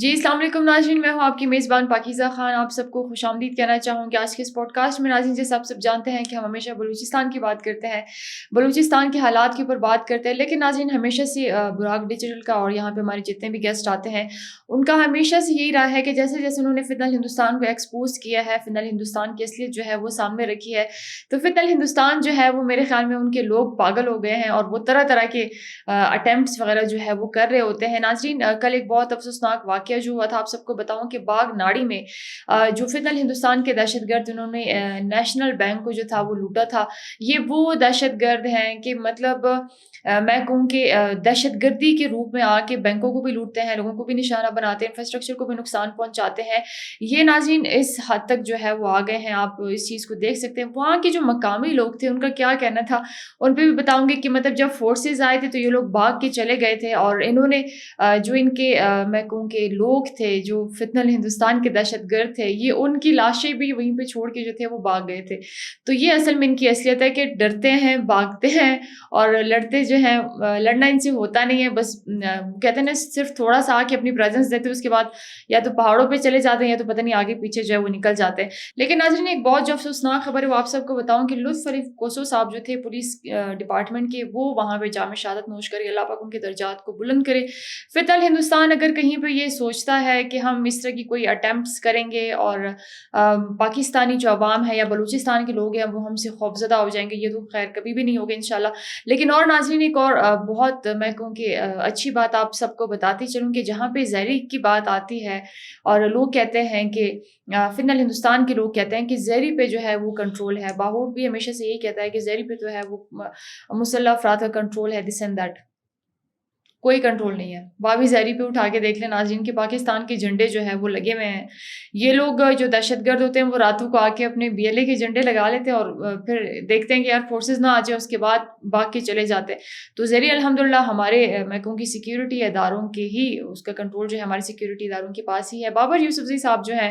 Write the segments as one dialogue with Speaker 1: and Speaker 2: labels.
Speaker 1: جی السلام علیکم ناظرین، میں ہوں آپ کی میزبان پاکیزہ خان. آپ سب کو خوش آمدید کہنا چاہوں کہ آج کے اس پوڈ کاسٹ میں ناظرین جیسے آپ سب جانتے ہیں کہ ہم ہمیشہ بلوچستان کی بات کرتے ہیں، بلوچستان کے حالات کے اوپر بات کرتے ہیں. لیکن ناظرین ہمیشہ سے براق ڈیجیٹل کا اور یہاں پہ ہمارے جتنے بھی گیسٹ آتے ہیں ان کا ہمیشہ سے یہی رہا ہے کہ جیسے جیسے انہوں نے فتنہ ہندوستان کو ایکسپوز کیا ہے، فتنہ ہندوستان کی اصلیت جو ہے وہ سامنے رکھی ہے، تو فتنہ ہندوستان جو ہے وہ میرے خیال میں ان کے لوگ پاگل ہو گئے ہیں اور وہ طرح طرح کے اٹیمپٹس وغیرہ جو ہے وہ کر رہے ہوتے ہیں. ناظرین کل ایک بہت افسوسناک واقعہ جو ہوا تھا، آپ سب کو بتاؤں کہ باغ ناڑی میں جو فتنہ ہندوستان کے دہشت گرد انہوں نے نیشنل بینک کو جو تھا وہ لوٹا تھا. یہ وہ دہشت گرد ہیں کہ مطلب میں کہوں کہ دہشت گردی کے روپ میں آ کے بینکوں کو بھی لوٹتے ہیں، لوگوں کو بھی نشانہ بناتے ہیں، انفراسٹرکچر کو بھی نقصان پہنچاتے ہیں. یہ ناظرین اس حد تک جو ہے وہ آ گئے ہیں، آپ اس چیز کو دیکھ سکتے ہیں. وہاں کے جو مقامی لوگ تھے ان کا کیا کہنا تھا ان پہ بھی بتاؤں گی کہ مطلب جب فورسز آئے تھے تو یہ لوگ بھاگ کے چلے گئے تھے، اور انہوں نے جو ان کے میں کہوں کہ لوگ تھے جو فتنہ ہندوستان کے دہشت گرد تھے، یہ ان کی لاشیں بھی وہیں پہ چھوڑ کے جو تھے وہ بھاگ گئے تھے. تو یہ اصل میں ان کی اصلیت ہے کہ ڈرتے ہیں، بھاگتے ہیں اور لڑتے جو ہیں. لڑنا ان سے ہوتا نہیں ہے، بس کہتے ہیں نا صرف تھوڑا سا آ کے اپنی پریزنس دیتے، اس کے بعد یا تو پہاڑوں پہ چلے جاتے ہیں یا تو پتہ نہیں آگے پیچھے جو ہے وہ نکل جاتے ہیں. لیکن ناظرین ایک بہت جو افسوسناک خبر ہے وہ آپ سب کو بتاؤں کہ لطف علی کوسو صاحب جو تھے پولیس ڈپارٹمنٹ کے، وہ وہاں پہ جامع شہادت نوش کرے. اللہ پاک ان کے درجات کو بلند کرے. فتنہ ہندوستان اگر کہیں پہ یہ سوچتا ہے کہ ہم اس طرح کی کوئی اٹیمپٹس کریں گے اور پاکستانی جو عوام ہے یا بلوچستان کے لوگ ہیں وہ ہم سے خوفزدہ ہو جائیں گے، یہ تو خیر کبھی بھی نہیں ہوگا انشاءاللہ. لیکن اور ناظرین ایک اور بہت میں کہوں کہ اچھی بات آپ سب کو بتاتی چلوں کہ جہاں پہ زہری کی بات آتی ہے اور لوگ کہتے ہیں کہ فتنہ ہندوستان کے لوگ کہتے ہیں کہ زہری پہ جو ہے وہ کنٹرول ہے. باہوٹ بھی ہمیشہ سے یہی کہتا ہے کہ زہری پہ تو ہے وہ مسلح افراد کا کنٹرول ہے، دس اینڈ دیٹ. کوئی کنٹرول نہیں ہے. بابی زہری پہ اٹھا کے دیکھ لیں ناظرین کہ پاکستان کے جھنڈے جو ہیں وہ لگے ہوئے ہیں. یہ لوگ جو دہشت گرد ہوتے ہیں وہ راتوں کو آ کے اپنے بی ایل اے کے جھنڈے لگا لیتے ہیں اور پھر دیکھتے ہیں کہ یار فورسز نہ آ جائے، اس کے بعد بھاگ کے چلے جاتے ہیں. تو زہری الحمدللہ ہمارے میں کہوں کہ سیکیورٹی اداروں کے ہی اس کا کنٹرول جو ہے ہمارے سیکیورٹی اداروں کے پاس ہی ہے. بابر یوسفزئی صاحب جو ہیں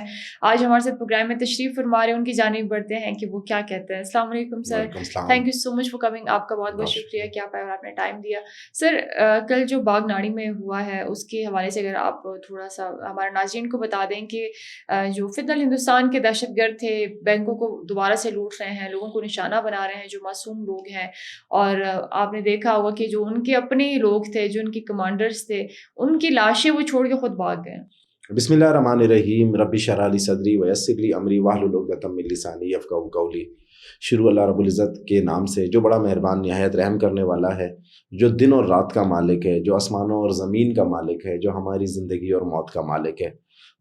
Speaker 1: آج ہمارے ساتھ پروگرام میں تشریف فرما رہے ہیں، ان کی جانب بڑھتے ہیں کہ وہ کیا کہتے ہیں. السلام علیکم sir. Thank you so much for coming. آپ کا بہت بہت شکریہ کہ آپ نے ٹائم دیا. سر کل جو باغ ناڑی میں ہوا ہے اس کے حوالے سے اگر آپ تھوڑا سا ہمارے ناظرین کو بتا دیں کہ جو فتنہ ہندوستان کے دہشت گرد تھے بینکوں کو دوبارہ سے لوٹ رہے ہیں، لوگوں کو نشانہ بنا رہے ہیں جو معصوم لوگ ہیں، اور آپ نے دیکھا ہوگا کہ جو ان کے اپنے لوگ تھے، جو ان کے کمانڈرز تھے، ان کی لاشیں وہ چھوڑ کے خود بھاگ گئے.
Speaker 2: بسم اللہ الرحمن الرحیم. رب اشرح لی صدری ویسر لی امری واحلل عقدۃ من لسانی یفقہوا قولی. شروع اللہ رب العزت کے نام سے جو بڑا مہربان نہایت رحم کرنے والا ہے، جو دن اور رات کا مالک ہے، جو آسمانوں اور زمین کا مالک ہے، جو ہماری زندگی اور موت کا مالک ہے.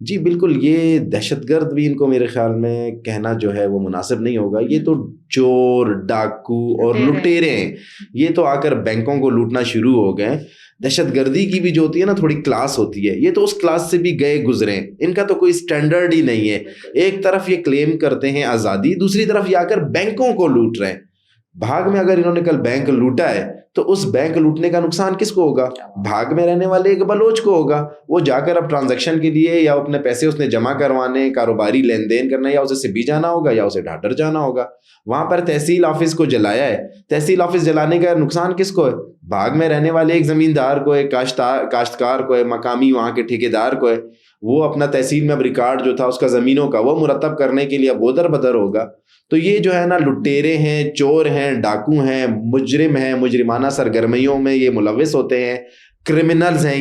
Speaker 2: جی بالکل، یہ دہشت گرد بھی ان کو میرے خیال میں کہنا جو ہے وہ مناسب نہیں ہوگا. یہ تو چور، ڈاکو اور لٹیرے ہیں. یہ تو آ کر بینکوں کو لوٹنا شروع ہو گئے. دہشت گردی کی بھی جو ہوتی ہے نا تھوڑی کلاس ہوتی ہے، یہ تو اس کلاس سے بھی گئے گزرے. ان کا تو کوئی سٹینڈرڈ ہی نہیں ہے. ایک طرف یہ کلیم کرتے ہیں آزادی، دوسری طرف یہ آ کر بینکوں کو لوٹ رہے ہیں. بھاگ میں اگر انہوں نے کل بینک لوٹا ہے تو اس بینک لوٹنے کا نقصان کس کو ہوگا؟ بھاگ میں رہنے والے ایک بلوچ کو ہوگا. وہ جا کر اب ٹرانزیکشن کے لیے یا اپنے پیسے اس نے جمع کروانے، کاروباری لین دین کرنا، یا اسے سبھی جانا ہوگا یا اسے ڈھاڈر جانا ہوگا. وہاں پر تحصیل آفس کو جلایا ہے. تحصیل آفس جلانے کا نقصان کس کو ہے؟ بھاگ میں رہنے والے ایک زمیندار کو ہے، کاشتکار کو ہے، مقامی وہاں کے ٹھیکیدار کو ہے. وہ اپنا تحصیل میں اب ریکارڈ جو تھا اس کا زمینوں کا وہ مرتب کرنے کے لیے اب وہ در بدر ہوگا. تو یہ جو ہے نا لٹیرے ہیں، چور ہیں، ڈاکو ہیں، مجرم ہیں، مجرمانہ سرگرمیوں میں یہ ملوث ہوتے ہیں، کرمنلز ہیں.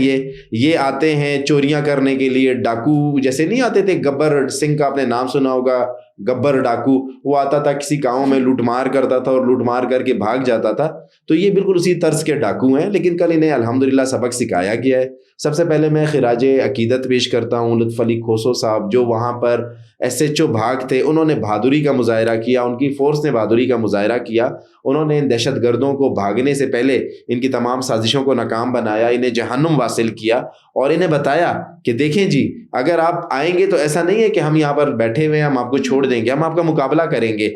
Speaker 2: یہ آتے ہیں چوریاں کرنے کے لیے. ڈاکو جیسے نہیں آتے تھے، گبر سنگھ کا آپ نے نام سنا ہوگا، گبر ڈاکو. وہ آتا تھا کسی گاؤں میں لوٹ مار کرتا تھا اور لوٹ مار کر کے بھاگ جاتا تھا. تو یہ بالکل اسی طرز کے ڈاکو ہیں. لیکن کل انہیں الحمدللہ سبق سکھایا گیا ہے. سب سے پہلے میں خراج عقیدت پیش کرتا ہوں لطف علی کوسو صاحب، جو وہاں پر SHO بھاگ تھے. انہوں نے بہادری کا مظاہرہ کیا، ان کی فورس نے بہادری کا مظاہرہ کیا. انہوں نے ان دہشت گردوں کو بھاگنے سے پہلے ان کی تمام سازشوں کو ناکام بنایا، انہیں جہنم واصل کیا اور انہیں بتایا کہ دیکھیں جی اگر آپ آئیں گے تو ایسا نہیں ہے کہ ہم یہاں پر بیٹھے ہوئے ہم آپ کو چھوڑ دیں گے، ہم آپ کا مقابلہ کریں گے.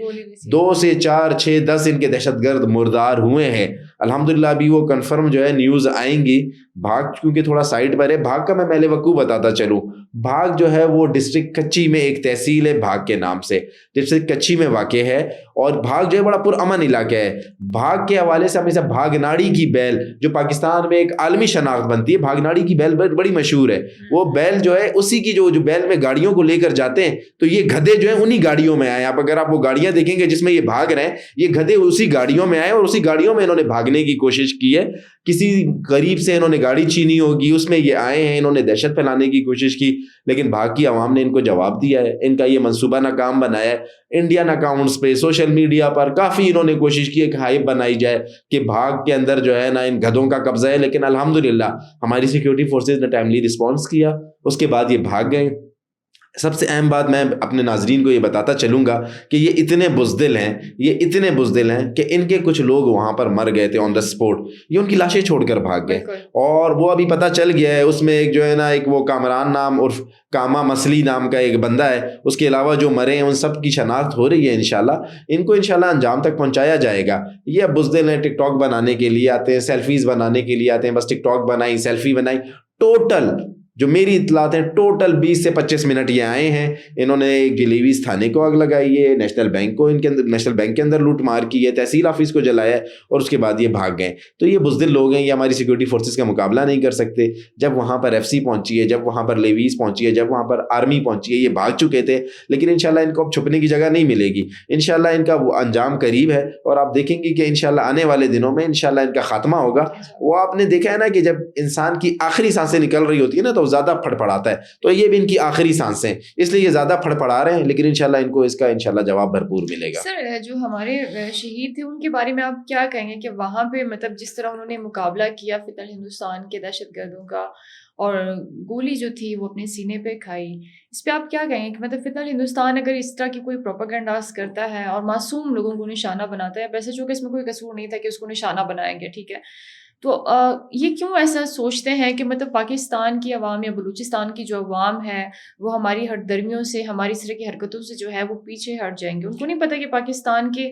Speaker 2: 2 سے 4 6 10 ان کے دہشت گرد مردار ہوئے ہیں. الحمدللہ ابھی وہ کنفرم جو ہے نیوز آئیں گی. بھاگ کیونکہ تھوڑا سائٹ پر ہے. بھاگ کا میں پہلے وقوع بتاتا چلوں. بھاگ جو ہے وہ ڈسٹرکٹ کچی میں ایک تحصیل ہے بھاگ کے نام سے, ڈسٹرکٹ کچی میں واقع ہے. اور بھاگ جو ہے بڑا پرامن علاقہ ہے. بھاگ کے حوالے سے ہمیشہ بھاگ ناڑی کی بیل جو پاکستان میں ایک عالمی شناخت بنتی ہے, بھاگ ناڑی کی بیل بڑی مشہور ہے. وہ بیل جو ہے اسی کی جو بیل میں گاڑیوں کو لے کر جاتے ہیں, تو یہ گدھے جو ہیں انہی گاڑیوں میں آئے. اگر آپ وہ گاڑیاں دیکھیں گے جس میں یہ بھاگ رہے ہیں, یہ گدھے اسی گاڑیوں میں آئے اور اسی گاڑیوں میں انہوں نے بھاگنے کی کوشش کی ہے. کسی غریب سے انہوں نے گاڑی چھینی ہوگی, اس میں یہ آئے ہیں, انہوں نے دہشت پھیلانے کی کوشش کی, لیکن بھاگ کی عوام نے ان کو جواب دیا ہے. ان کا یہ منصوبہ ناکام بنایا ہے. انڈین اکاؤنٹس پہ, سوشل میڈیا پر کافی انہوں نے کوشش کی ہے کہ ہائپ بنائی جائے کہ بھاگ کے اندر جو ہے نا ان گدھوں کا قبضہ ہے, لیکن الحمدللہ ہماری سیکیورٹی فورسز نے ٹائملی رسپانس کیا. اس کے بعد یہ بھاگ گئے. سب سے اہم بات میں اپنے ناظرین کو یہ بتاتا چلوں گا کہ یہ اتنے بزدل ہیں کہ ان کے کچھ لوگ وہاں پر مر گئے تھے آن دا اسپوٹ. یہ ان کی لاشیں چھوڑ کر بھاگ گئے. اور وہ ابھی پتہ چل گیا ہے اس میں ایک جو ہے نا ایک وہ کامران نام اور کاما مسلی نام کا ایک بندہ ہے. اس کے علاوہ جو مرے ہیں ان سب کی شناخت ہو رہی ہے. انشاءاللہ ان کو انشاءاللہ انجام تک پہنچایا جائے گا. یہ اب بزدل ہیں, ٹک ٹاک بنانے کے لیے آتے ہیں, سیلفیز بنانے کے لیے آتے ہیں. بس ٹک ٹاک بنائی, سیلفی بنائی. ٹوٹل جو میری اطلاعات ہیں ٹوٹل 20 سے 25 منٹ یہ آئے ہیں. انہوں نے گلیویز تھانے کو آگ لگائی ہے, نیشنل بینک کے اندر لوٹ مار کی ہے, تحصیل آفس کو جلایا ہے, اور اس کے بعد یہ بھاگ گئے. تو یہ بزدل لوگ ہیں, یہ ہماری سیکورٹی فورسز کا مقابلہ نہیں کر سکتے. جب وہاں پر ایف سی پہنچی ہے, جب وہاں پر لیویز پہنچی ہے, جب وہاں پر آرمی پہنچی ہے, یہ بھاگ چکے تھے. لیکن انشاءاللہ ان کو اب چھپنے کی جگہ نہیں ملے گی. انشاءاللہ ان کا وہ انجام قریب ہے, اور آپ دیکھیں گے کہ انشاءاللہ آنے والے دنوں میں انشاءاللہ ان کا خاتمہ ہوگا. وہ آپ نے دیکھا ہے نا کہ جب انسان کی آخری سانسیں نکل رہی ہوتی ہے نا تو زیادہ پھڑپڑاتا ہے, تو یہ بھی ان کی آخری سانسیں, اس لیے یہ زیادہ پھڑپڑا رہے ہیں. لیکن انشاءاللہ ان کو اس کا انشاءاللہ جواب بھرپور ملے گا.
Speaker 1: سر جو ہمارے شہید تھے ان کے بارے میں آپ کیا کہیں گے کہ وہاں پہ مطلب جس طرح انہوں نے مقابلہ کیا فتح ہندوستان کے دہشت گردوں کا, اور گولی جو تھی وہ اپنے سینے پہ کھائی, اس پہ آپ کیا کہیں گے کہ مطلب فتح ہندوستان اگر اس طرح کی کوئی پروپیگنڈاز کرتا ہے اور معصوم لوگوں کو نشانہ بناتا ہے, ویسے چونکہ اس میں کوئی قصور نہیں تھا کہ اس کو نشانہ بنائیں گے, ٹھیک ہے, تو یہ کیوں ایسا سوچتے ہیں کہ مطلب پاکستان کی عوام یا بلوچستان کی جو عوام ہے وہ ہماری ہٹ درمیوں سے, ہماری اس طرح کی حرکتوں سے جو ہے وہ پیچھے ہٹ جائیں گے؟ ان کو نہیں پتہ کہ پاکستان کے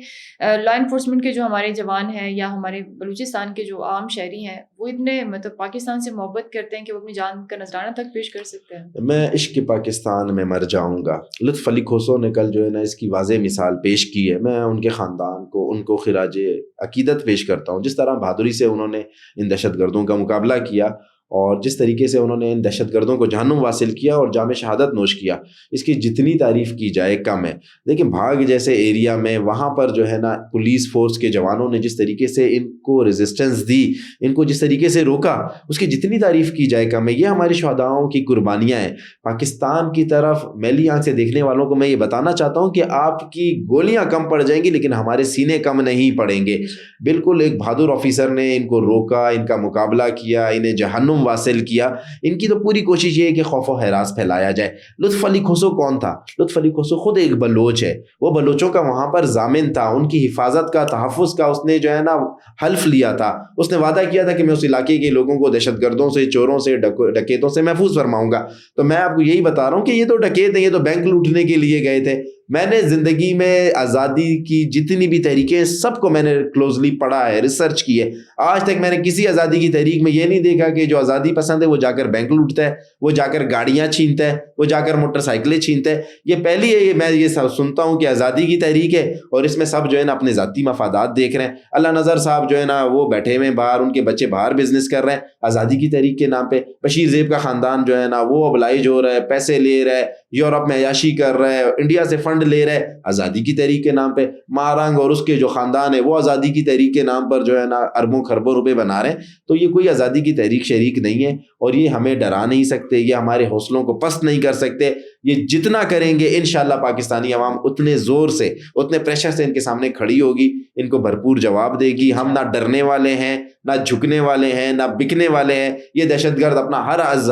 Speaker 1: لا انفورسمنٹ کے جو ہمارے جوان ہیں یا ہمارے بلوچستان کے جو عام شہری ہیں وہ اتنے مطلب پاکستان سے محبت کرتے ہیں کہ وہ اپنی جان کا نذرانہ تک پیش کر سکتے ہیں.
Speaker 2: میں عشق پاکستان میں مر جاؤں گا. لطف علی کھوسو نے کل جو ہے نا اس کی واضح مثال پیش کی ہے. میں ان کے خاندان کو, ان کو خراج عقیدت پیش کرتا ہوں. جس طرح بہادری سے انہوں نے ان دہشت گردوں کا مقابلہ کیا, اور جس طریقے سے انہوں نے ان دہشت گردوں کو جہنم واصل کیا اور جام شہادت نوش کیا, اس کی جتنی تعریف کی جائے کم ہے. لیکن بھاگ جیسے ایریا میں وہاں پر جو ہے نا پولیس فورس کے جوانوں نے جس طریقے سے ان کو ریزسٹنس دی, ان کو جس طریقے سے روکا, اس کی جتنی تعریف کی جائے کم ہے. یہ ہمارے شہداؤں کی قربانیاں ہیں. پاکستان کی طرف میلی آنکھ سے دیکھنے والوں کو میں یہ بتانا چاہتا ہوں کہ آپ کی گولیاں کم پڑ جائیں گی لیکن ہمارے سینے کم نہیں پڑیں گے. بالکل ایک بہادر آفیسر نے ان کو روکا, ان کا مقابلہ کیا, انہیں جہنم واصل کیا. ان کی تو پوری کوشش یہ ہے کہ خوف و ہراس پھیلایا جائے. لطف علی کھوسو کون تھا؟ لطف علی کھوسو خود ایک بلوچ ہے. وہ بلوچوں کا وہاں پر ضامن تھا, ان کی حفاظت کا, تحفظ کا اس نے جو ہے نا حلف لیا تھا. اس نے وعدہ کیا تھا کہ میں اس علاقے کے لوگوں کو دہشت گردوں سے, چوروں سے, ڈکیتوں سے محفوظ فرماؤں گا. تو میں آپ کو یہی بتا رہا ہوں کہ یہ تو ڈکیت ہیں, یہ تو بینک لوٹنے کے لیے گئے تھے. میں نے زندگی میں آزادی کی جتنی بھی تحریکیں سب کو میں نے کلوزلی پڑھا ہے, ریسرچ کی ہے. آج تک میں نے کسی آزادی کی تحریک میں یہ نہیں دیکھا کہ جو آزادی پسند ہے وہ جا کر بینک لوٹتا ہے, وہ جا کر گاڑیاں چھینتا ہے, وہ جا کر موٹر سائیکلیں چھینتا ہے. یہ پہلی ہے, میں یہ سنتا ہوں کہ آزادی کی تحریک ہے اور اس میں سب جو ہے نا اپنے ذاتی مفادات دیکھ رہے ہیں. اللہ نظر صاحب جو ہے نا وہ بیٹھے ہوئے باہر, ان کے بچے باہر بزنس کر رہے ہیں آزادی کی تحریک کے نام پہ. بشیر زیب کا خاندان جو ہے نا وہ ابلائج ہو رہا ہے, پیسے لے رہا ہے, یورپ میں عیاشی کر رہا ہے, انڈیا سے فنڈ لے رہا ہے آزادی کی تحریک کے نام پہ. مارنگ اور اس کے جو خاندان ہے وہ آزادی کی تحریک کے نام پر جو ہے نا اربوں خربوں روپے بنا رہے ہیں. تو یہ کوئی آزادی کی تحریک شریک نہیں ہے, اور یہ ہمیں ڈرا نہیں سکتے, یہ ہمارے حوصلوں کو پست نہیں کر سکتے. یہ جتنا کریں گے انشاءاللہ پاکستانی عوام اتنے زور سے, اتنے پریشر سے ان کے سامنے کھڑی ہوگی, ان کو بھرپور جواب دے گی. ہم نہ ڈرنے والے ہیں, نہ جھکنے والے ہیں, نہ بکنے والے ہیں. یہ دہشت گرد اپنا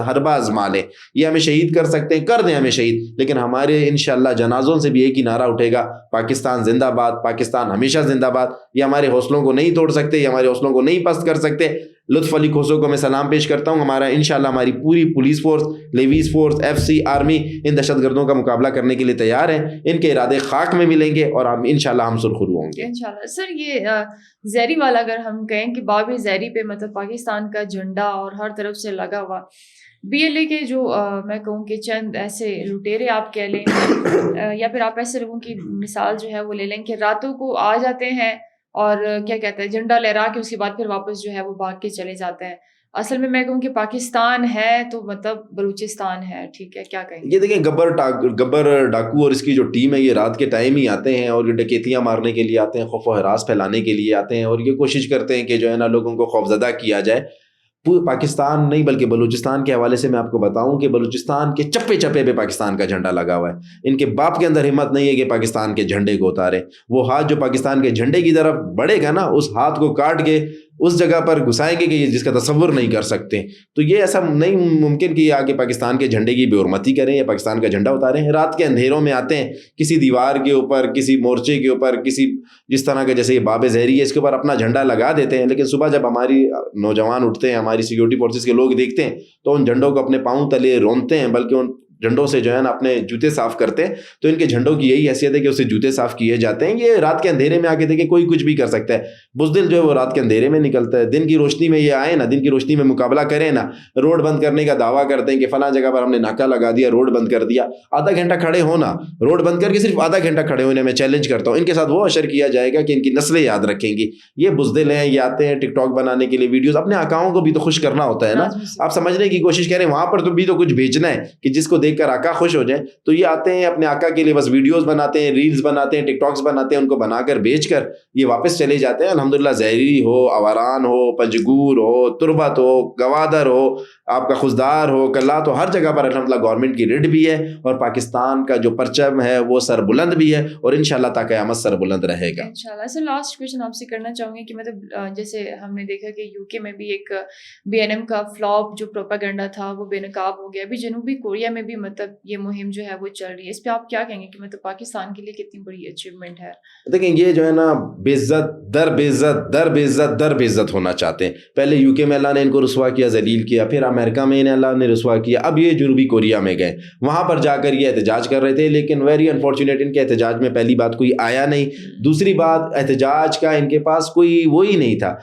Speaker 2: حربہ آزما لے, یہ ہمیں شہید کر سکتے ہیں, کر دیں ہمیں شہید, لیکن ہمارے انشاءاللہ جنازوں سے بھی ایک ہی نعرہ اٹھے گا, پاکستان زندہ باد, پاکستان ہمیشہ زندہ باد. یہ ہمارے حوصلوں کو نہیں توڑ سکتے, یہ ہمارے حوصلوں کو نہیں پست کر سکتے. لطف علی کھوسو کو میں سلام پیش کرتا ہوں. انشاءاللہ ہماری پوری police force, levies force, F C, army ان دہشت گردوں کا مقابلہ کرنے کے لیے تیار ہیں. ان کے ارادے خاک میں ملیں گے اور انشاءاللہ ہم سرخرو ہوں گے
Speaker 1: انشاءاللہ. سر یہ زہری والا اگر ہم کہیں کہ باب زہری پہ مطلب پاکستان کا جھنڈا اور ہر طرف سے لگا ہوا, بی ایل اے کے جو میں کہوں کہ چند ایسے لٹیرے آپ کہہ لیں یا پھر آپ ایسے لوگوں کی مثال جو ہے وہ لے لیں کہ راتوں کو آ جاتے ہیں اور کیا کہتے ہیں جھنڈا لہرا کے اس کے بعد پھر واپس جو ہے وہ بھاگ کے چلے جاتے ہیں. اصل میں کہوں کہ پاکستان ہے تو مطلب بلوچستان ہے, ٹھیک ہے, کیا کہیں گے؟
Speaker 2: یہ دیکھیں گبر ڈاکو اور اس کی جو ٹیم ہے یہ رات کے ٹائم ہی آتے ہیں اور یہ ڈکیتیاں مارنے کے لیے آتے ہیں, خوف و ہراس پھیلانے کے لیے آتے ہیں اور یہ کوشش کرتے ہیں کہ جو ہے نا لوگوں کو خوفزدہ کیا جائے. پاکستان نہیں بلکہ بلوچستان کے حوالے سے میں آپ کو بتاؤں کہ بلوچستان کے چپے چپے پہ پاکستان کا جھنڈا لگا ہوا ہے. ان کے باپ کے اندر ہمت نہیں ہے کہ پاکستان کے جھنڈے کو اتارے. وہ ہاتھ جو پاکستان کے جھنڈے کی طرف بڑھے گا نا, اس ہاتھ کو کاٹ کے اس جگہ پر گھسائیں گے کہ یہ جس کا تصور نہیں کر سکتے. تو یہ ایسا نہیں ممکن کہ آگے پاکستان کے جھنڈے کی بے حرمتی کریں یا پاکستان کا جھنڈا اتاریں. رات کے اندھیروں میں آتے ہیں, کسی دیوار کے اوپر, کسی مورچے کے اوپر, کسی جس طرح کے جیسے یہ باب زہری ہے اس کے اوپر اپنا جھنڈا لگا دیتے ہیں. لیکن صبح جب ہماری نوجوان اٹھتے ہیں, ہماری سیکورٹی فورسز کے لوگ دیکھتے ہیں تو ان جھنڈوں کو اپنے پاؤں تلے رونتے ہیں, بلکہ ان جھنڈوں سے جو ہے نا اپنے جوتے صاف کرتے ہیں. تو ان کے جھنڈوں کی یہی حیثیت ہے کہ اس سے جوتے صاف کیے جاتے ہیں. یہ رات کے اندھیرے میں آ کے دیکھیں کوئی کچھ بھی کر سکتا ہے. بزدل جو ہے وہ رات کے اندھیرے میں نکلتا ہے. دن کی روشنی میں یہ آئے نا, دن کی روشنی میں مقابلہ کریں نا, روڈ بند کرنے کا دعویٰ کرتے ہیں کہ فلاں جگہ پر ہم نے ناکا لگا دیا, روڈ بند کر دیا. آدھا گھنٹہ کھڑے ہونا, روڈ بند کر کے صرف آدھا گھنٹہ کھڑے ہونے میں چیلنج کرتا ہوں. ان کے ساتھ وہ اشر کیا جائے گا کہ ان کی نسلیں یاد رکھیں گی. یہ بزدل ہیں, یہ آتے ہیں ٹک ٹاک بنانے کے لیے ویڈیوز. اپنے آقاؤں کو بھی تو خوش کرنا ہوتا ہے نا. آپ سمجھنے کی کوشش کریں, وہاں پر تو بھی تو کچھ بھیجنا ہے کہ جس کو دیکھ کر آقا خوش ہو جائیں. تو یہ آتے ہیں اپنے آقا کے لیے بس ویڈیوز بناتے ہیں, ریلز بناتے ہیں, ٹک ٹاکس بناتے ہیں, ان کو بنا کر بیچ کر یہ واپس چلے جاتے ہیں. الحمدللہ زہری ہو, آواران ہو, پنجگور ہو, تربت ہو, گوادر ہو, آپ کا خزدار ہو, کلات ہو, ہر جگہ پر الحمدللہ گورنمنٹ کی ریڈ بھی ہے اور پاکستان کا جو پرچم ہے وہ سر بلند بھی ہے اور انشاءاللہ تا قیامت سر بلند رہے گا
Speaker 1: انشاءاللہ. سر لاسٹ کویشچن آپ سے کرنا چاہوں گی کہ مطلب جیسے ہم نے دیکھا کہ یو کے میں بھی ایک بی این ایم کا فلاپ جو پروپیگنڈا تھا وہ بے نقاب ہو گیا. ابھی جنوبی کوریا میں بھی مطلب یہ مہم جو ہے وہ چل رہی ہے. اس پہ آپ کیا کہیں گے کہ مطلب پاکستان کے لیے کتنی بڑی اچیومنٹ ہے؟
Speaker 2: دیکھیں یہ جو ہے نا بے عزت در بے عزت در بے عزت در بے عزت ہونا چاہتے ہیں. پہلے یو کے میں اللہ نے ان کو رسوا کیا, ذلیل کیا, پھر امریکہ میں انہیں اللہ نے رسوا کیا, اب یہ جنوبی کوریا میں گئے, وہاں پر جا کر یہ احتجاج کر رہے تھے. لیکن ویری انفارچونیٹ ان کے احتجاج میں پہلی بات کوئی آیا نہیں, دوسری بات احتجاج کا ان کے پاس کوئی وہی نہیں تھا.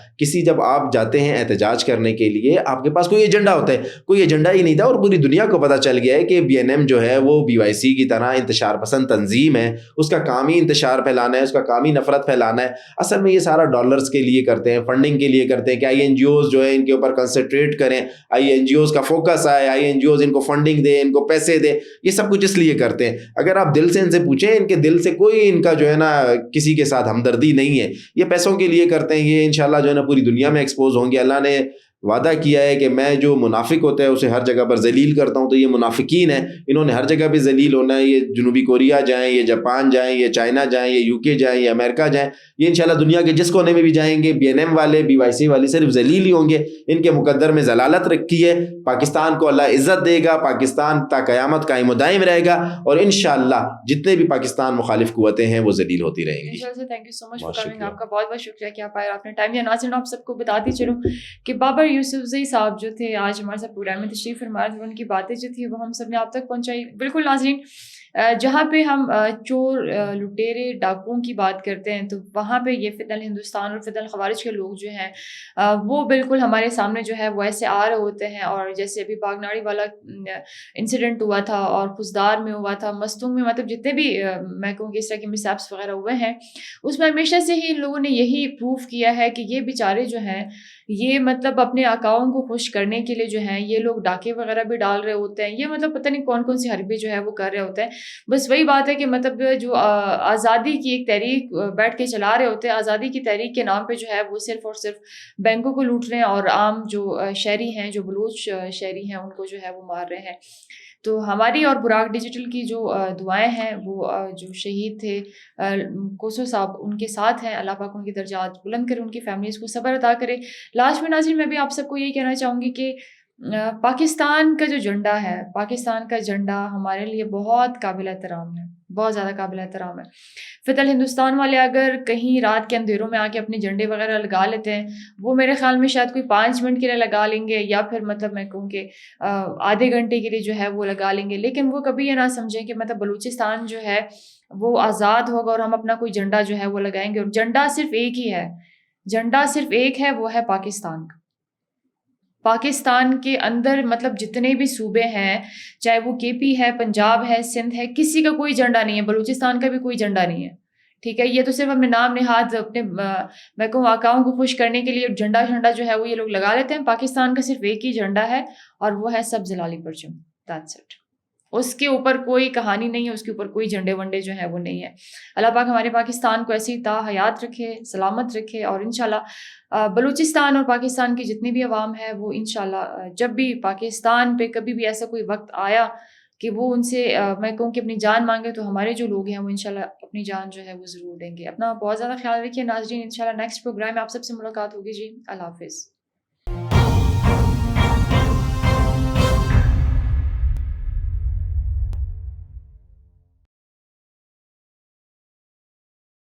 Speaker 2: جب آپ جاتے ہیں احتجاج کرنے کے لیے آپ کے پاس کوئی ایجنڈا ہوتا ہے, کوئی ایجنڈا ہی نہیں تھا. اور پوری دنیا کو پتہ چل گیا ہے کہ بی این ایم جو ہے وہ بی وائی سی کی طرح انتشار پسند تنظیم ہے. اس کا کام ہی انتشار پھیلانا ہے, اس کا کام ہی نفرت پھیلانا ہے. اصل میں یہ سارا ڈالرز کے لیے کرتے ہیں, فنڈنگ کے لیے کرتے ہیں کہ آئی این جی اوز جو ہے ان کے اوپر کنسنٹریٹ کریں, آئی این جی اوز کا فوکس آئے, آئی این جی اوز ان کو فنڈنگ دے, ان کو پیسے دے. یہ سب کچھ اس لیے کرتے ہیں. اگر آپ دل سے ان سے پوچھیں, ان کے دل سے کوئی ان کا جو ہے نا کسی کے ساتھ ہمدردی نہیں ہے. یہ پیسوں کے لیے کرتے ہیں. یہ انشاءاللہ جو ہے نا پوری دنیا میں ایکسپوز ہوں گے. اللہ نے وعدہ کیا ہے کہ میں جو منافق ہوتا ہے اسے ہر جگہ پر ذلیل کرتا ہوں. تو یہ منافقین ہیں, انہوں نے ہر جگہ پہ ذلیل ہونا ہے. یہ جنوبی کوریا جائیں, یہ جاپان جائیں, یہ چائنا جائیں, یہ یو کے جائیں, یہ امریکہ جائیں, یہ انشاءاللہ دنیا کے جس کونے میں بھی جائیں گے بی این ایم والے, بی وائی سی والے صرف ذلیل ہی ہوں گے. ان کے مقدر میں ضلالت رکھی ہے. پاکستان کو اللہ عزت دے گا, پاکستان تا قیامت قائم و دائم رہے گا اور انشاءاللہ جتنے بھی پاکستان مخالف قوتیں ہیں وہ ذلیل ہوتی رہیں گی.
Speaker 1: Thank you so much for coming. آپ کا بہت بہت شکریہ کہ آپ آئے, آپ نے ٹائم دیا. ناظرین آپ سب کو بتاتی چلوں کہ بابر یوسفزئی صاحب جو تھے آج ہمارے ساتھ پروگرام میں تشریف فرما رہے تھے. ان کی باتیں جو تھی وہ ہم سب نے آپ تک پہنچائی. بالکل ناظرین, جہاں پہ ہم چور, لٹیرے, ڈاکوؤں کی بات کرتے ہیں تو وہاں پہ یہ فتن ہندوستان اور فتن خوارج کے لوگ جو ہیں وہ بالکل ہمارے سامنے جو ہے وہ ایسے آ رہے ہوتے ہیں. اور جیسے ابھی باغناڑی والا انسیڈنٹ ہوا تھا اور خزدار میں ہوا تھا, مستونگ میں, مطلب جتنے بھی میں کہوں کہ اس طرح کے مسیپس وغیرہ ہوئے ہیں اس میں ہمیشہ سے ہی ان لوگوں نے یہی پروف کیا ہے کہ یہ بیچارے جو ہیں یہ مطلب اپنے آقاؤں کو خوش کرنے کے لیے جو ہیں یہ لوگ ڈاکے وغیرہ بھی ڈال رہے ہوتے ہیں. یہ مطلب پتہ نہیں کون کون سی حربے جو ہے وہ کر رہے ہوتے ہیں. بس وہی بات ہے کہ مطلب جو آزادی کی ایک تحریک بیٹھ کے چلا رہے ہوتے ہیں, آزادی کی تحریک کے نام پہ جو ہے وہ صرف اور صرف بینکوں کو لوٹ رہے ہیں اور عام جو شہری ہیں, جو بلوچ شہری ہیں, ان کو جو ہے وہ مار رہے ہیں. تو ہماری اور براق ڈیجیٹل کی جو دعائیں ہیں وہ جو شہید تھے کوسو صاحب ان کے ساتھ ہیں. اللہ پاک ان کی درجات بلند کرے, ان کی فیملیز کو صبر عطا کرے. لاسٹ میں ناظرین میں بھی آپ سب کو یہی کہنا چاہوں گی کہ پاکستان کا جو جھنڈا ہے, پاکستان کا جھنڈا ہمارے لیے بہت قابل احترام ہے, بہت زیادہ قابل احترام ہے. فی الحال ہندوستان والے اگر کہیں رات کے اندھیروں میں آ کے اپنے جھنڈے وغیرہ لگا لیتے ہیں, وہ میرے خیال میں شاید کوئی 5 منٹ کے لیے لگا لیں گے, یا پھر مطلب میں کہوں کہ آدھے گھنٹے کے لیے جو ہے وہ لگا لیں گے, لیکن وہ کبھی یہ نہ سمجھیں کہ مطلب بلوچستان جو ہے وہ آزاد ہوگا اور ہم اپنا کوئی جھنڈا جو ہے وہ لگائیں گے. اور جھنڈا صرف ایک ہی ہے, جھنڈا صرف ایک ہے, وہ ہے پاکستان کا. پاکستان کے اندر مطلب جتنے بھی صوبے ہیں, چاہے وہ کے پی ہے, پنجاب ہے, سندھ ہے, کسی کا کوئی جھنڈا نہیں ہے, بلوچستان کا بھی کوئی جھنڈا نہیں ہے. ٹھیک ہے, یہ تو صرف اپنے نام نہاد اپنے میں کہوں آقاؤں کو خوش کرنے کے لیے جھنڈا جو ہے وہ یہ لوگ لگا لیتے ہیں. پاکستان کا صرف ایک ہی جھنڈا ہے اور وہ ہے سبز لالی پرچم. That's it. اس کے اوپر کوئی کہانی نہیں ہے, اس کے اوپر کوئی جھنڈے ونڈے جو ہے وہ نہیں ہے. اللہ پاک ہمارے پاکستان کو ایسی تا حیات رکھے, سلامت رکھے, اور انشاءاللہ بلوچستان اور پاکستان کی جتنی بھی عوام ہے وہ انشاءاللہ جب بھی پاکستان پہ کبھی بھی ایسا کوئی وقت آیا کہ وہ ان سے میں کہوں کہ اپنی جان مانگے, تو ہمارے جو لوگ ہیں وہ انشاءاللہ اپنی جان جو ہے وہ ضرور دیں گے. اپنا بہت زیادہ خیال رکھیے ناظرین. انشاءاللہ نیکسٹ پروگرام میں آپ سب سے ملاقات ہوگی. جی اللہ حافظ.